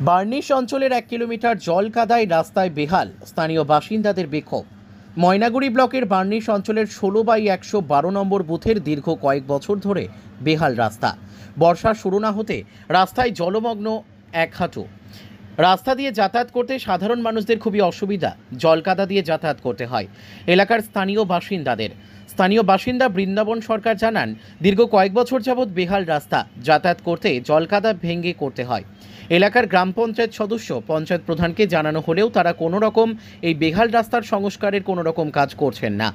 Varnish অঞ্চলের 1 kilometre জল কাদায় রাস্তায় বেহাল স্থানীয় বাসিন্দাদের বিক্ষোভ। ময়নাগুড়ি ব্লকের বার্নিশ অঞ্চলের 16/112 নম্বর বুথের দীর্ঘ কয়েক বছর ধরে বেহাল রাস্তা। বর্ষা শুরু না হতে রাস্তায় জলমগ্ন এক হাঁটু। রাস্তা দিয়ে যাতায়াত করতে সাধারণ মানুষদের খুবই অসুবিধা, জলকাদা দিয়ে যাতায়াত করতে হয় এলাকার স্থানীয় বাসিন্দা বৃন্দাবন সরকার জানান, দীর্ঘ কয়েক বছর যাবৎ বেহাল রাস্তা, যাতায়াত করতে জলকাদা ভেঙে করতে হয়। এলাকার গ্রাম পঞ্চায়েত সদস্য পঞ্চায়েত প্রধানকে জানানো হলেও তারা কোনো রকম এই বেহাল রাস্তার সংস্কারের কোনো রকম কাজ করছেন না।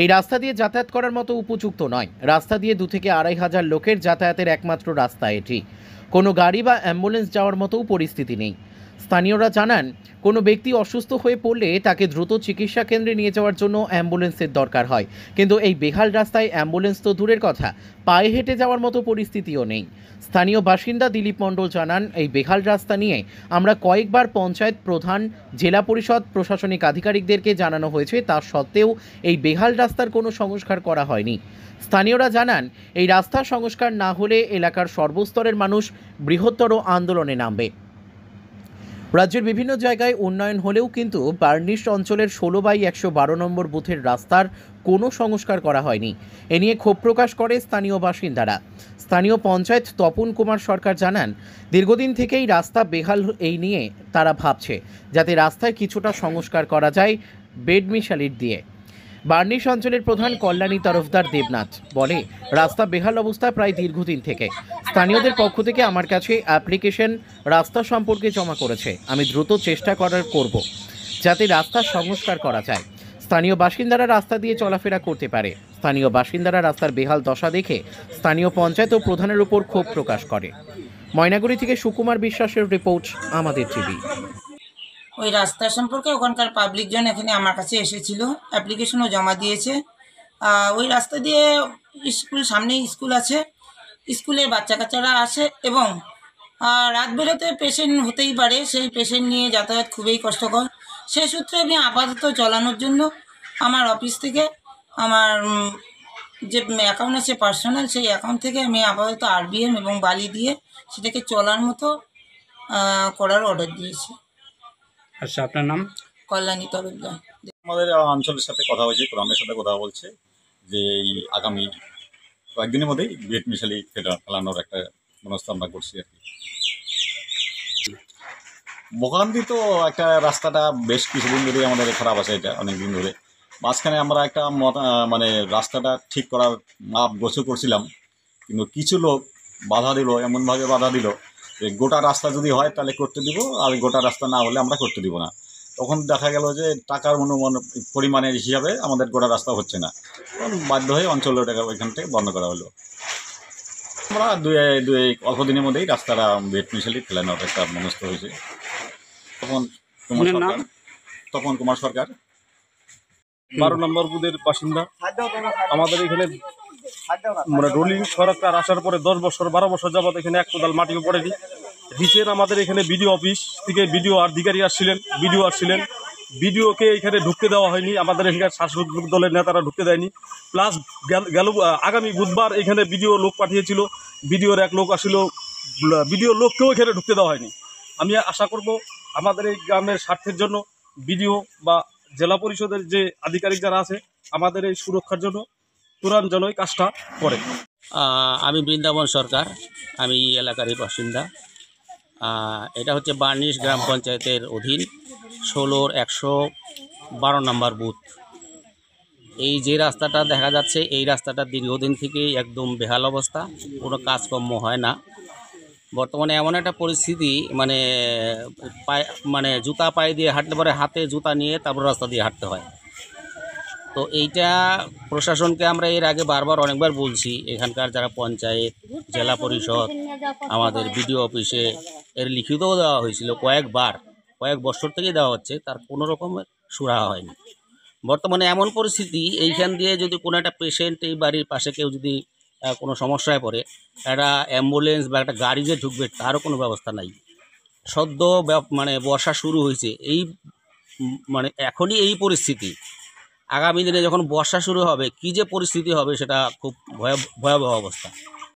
এই রাস্তা দিয়ে যাতায়াত করার মতো উপযুক্ত নয়। রাস্তা দিয়ে 2 থেকে 2,500 লোকের যাতায়াতের একমাত্র রাস্তা এটি। কোনো গাড়ি বা অ্যাম্বুলেন্স যাওয়ার মতো পরিস্থিতি নেই। স্থানীয়রা জানান, কোনো ব্যক্তি অসুস্থ হয়ে পড়লে তাকে দ্রুত চিকিৎসা কেন্দ্রে নিয়ে যাওয়ার জন্য অ্যাম্বুলেন্সের দরকার হয়, কিন্তু এই বেহাল রাস্তায় অ্যাম্বুলেন্স তো দূরের কথা, পায়ে হেঁটে যাওয়ার মতো পরিস্থিতিও নেই। স্থানীয় বাসিন্দা দিলীপ মণ্ডল জানান, এই বেহাল রাস্তা নিয়ে আমরা কয়েকবার পঞ্চায়েত প্রধান, জেলা পরিষদ, প্রশাসনিক আধিকারিকদেরকে জানানো হয়েছে, তা সত্ত্বেও এই বেহাল রাস্তার কোনো সংস্কার করা হয়নি। স্থানীয়রা জানান, এই রাস্তা সংস্কার না হলে এলাকার সর্বস্তরের মানুষ বৃহত্তর আন্দোলনে নামবে। রাজ্যের বিভিন্ন জায়গায় উন্নয়ন হলেও কিন্তু বার্নিশ অঞ্চলের 16/112 নম্বর বুথের রাস্তার কোনো সংস্কার করা হয়নি। এ নিয়ে ক্ষোভ প্রকাশ করে স্থানীয় বাসিন্দারা। স্থানীয় পঞ্চায়েত তপন কুমার সরকার জানান, দীর্ঘদিন থেকেই রাস্তা বেহাল, এই নিয়ে তারা ভাবছে যাতে রাস্তায় কিছুটা সংস্কার করা যায় বেড মিশালিট দিয়ে। বার্নিশ অঞ্চলের প্রধান কল্যাণী তরফদার দেবনাথ বলে, রাস্তা বেহাল অবস্থা প্রায় দীর্ঘদিন থেকে। স্থানীয়দের পক্ষ থেকে আমার কাছে অ্যাপ্লিকেশন রাস্তা সম্পর্কে জমা করেছে। আমি দ্রুত চেষ্টা করব যাতে রাস্তা সংস্কার করা যায়, স্থানীয় বাসিন্দারা রাস্তা দিয়ে চলাফেরা করতে পারে। স্থানীয় বাসিন্দারা রাস্তার বেহাল দশা দেখে স্থানীয় পঞ্চায়েত ও প্রধানের উপর ক্ষোভ প্রকাশ করে। ময়নাগুড়ি থেকে সুকুমার বিশ্বাসের রিপোর্ট, আমাদের টিভি। ওই রাস্তা সম্পর্কে ওখানকার পাবলিকজন এখানে আমার কাছে এসেছিল, অ্যাপ্লিকেশনও জমা দিয়েছে। ওই রাস্তা দিয়ে সামনেই স্কুল আছে, স্কুলের বাচ্চা কাচ্চারা আসে এবং রাত বেরোতে পেশেন্ট হতেই পারে, সেই পেশেন্ট নিয়ে যাতায়াত খুবই কষ্টকর। সেই সূত্রে আমি আপাতত চালানোর জন্য আমার অফিস থেকে আমার যে অ্যাকাউন্ট আছে পার্সোনাল, সেই অ্যাকাউন্ট থেকে আমি আপাতত RBM এবং বালি দিয়ে সেটাকে চলার মতো করার অর্ডার দিয়েছি। আচ্ছা, আপনার নাম? কল্যাণী তরফদার। আমাদের অঞ্চলের সাথে কথা হয়েছে, প্রধানের সাথে কথা বলছে যে এই আগামী কয়েকদিনের মধ্যেই বেড মিশালি ফেলানোর একটা মনস্থ আমরা করছি আর কি। মোকান্দি তো একটা রাস্তাটা বেশ কিছুদিন ধরেই আমাদের খারাপ আছে, এটা অনেক দিন ধরে। মাঝখানে আমরা একটা মানে রাস্তাটা ঠিক করার মাপ গোছু করছিলাম, কিন্তু কিছু লোক বাধা দিল, এমনভাবে বাধা দিল যে গোটা রাস্তা যদি হয় তাহলে করতে দিব, আর গোটা রাস্তা না হলে আমরা করতে দিব না। তখন দেখা গেল যে টাকার পরিমাণের হিসাবে আমাদের গোটা রাস্তা হচ্ছে না, তখন বাধ্য হয়ে অঞ্চলের টাকা ওইখান থেকে বন্ধ করা হলো। আমরা অল্প দিনের মধ্যেই রাস্তাটা বেড মিশালি ফেলানোর একটা মনস্থ হয়েছে। তপন কুমার সরকার, 12 নম্বর বুথের বাসিন্দা। আমাদের এখানে মানে রোলিং সরকার আসার পরে 10 বছর 12 বছর যাবত এখানে এক কোদাল মাটিও পড়েনি। রিচের আমাদের এখানে বিডিও অফিস থেকে বিডিও আধিকারিক আসছিলেন, বিডিওকে এখানে ঢুকতে দেওয়া হয়নি, আমাদের এখানে শাসক দলের নেতারা ঢুকতে দেয়নি। প্লাস আগামী বুধবার এখানে বিডিও লোক পাঠিয়েছিল, বিডিওর এক লোক আসছিল, বিডিও লোককেও এখানে ঢুকতে দেওয়া হয়নি। আমি আশা করব আমাদের এই গ্রামের স্বার্থের জন্য বিডিও বা জেলা পরিষদের যে আধিকারিক যারা আছে আমাদের এই সুরক্ষার জন্য তুরাঞ্জনই কাজটা করে। আমি বৃন্দাবন সরকার, আমি এলাকারই বাসিন্দা। এটা হচ্ছে বার্নিশ গ্রাম পঞ্চায়েতের অধীন 16/112 নম্বর বুথ। এই যে রাস্তাটা দেখা যাচ্ছে, এই রাস্তাটা দীর্ঘদিন থেকেই একদম বেহাল অবস্থা, কোনো কাজকর্ম হয় না। বর্তমানে এমন একটা পরিস্থিতি, মানে জুতা পায়ে দিয়ে হাঁটলে পরে হাতে জুতা নিয়ে তারপর রাস্তা দিয়ে হাঁটতে হয়। তো এইটা প্রশাসনকে আমরা এর আগে অনেকবার বলছি, এখানকার যারা পঞ্চায়েত, জেলা পরিষদ, আমাদের বিডিও অফিসে এর লিখিতও দেওয়া হয়েছিল কয়েক বছর থেকেই দেওয়া হচ্ছে, তার কোনো রকমের সুরাহা হয়নি। বর্তমানে এমন পরিস্থিতি, এইখান দিয়ে যদি কোনো একটা পেশেন্ট, এই বাড়ির পাশে কেউ যদি কোনো সমস্যায় পড়ে, একটা অ্যাম্বুলেন্স বা একটা গাড়ি যে ঢুকবে তারও কোনো ব্যবস্থা নাই। সদ্য বর্ষা শুরু হয়েছে, এখনই এই পরিস্থিতি, আগামী দিনে যখন বর্ষা শুরু হবে কী যে পরিস্থিতি হবে সেটা খুব ভয়াবহ অবস্থা।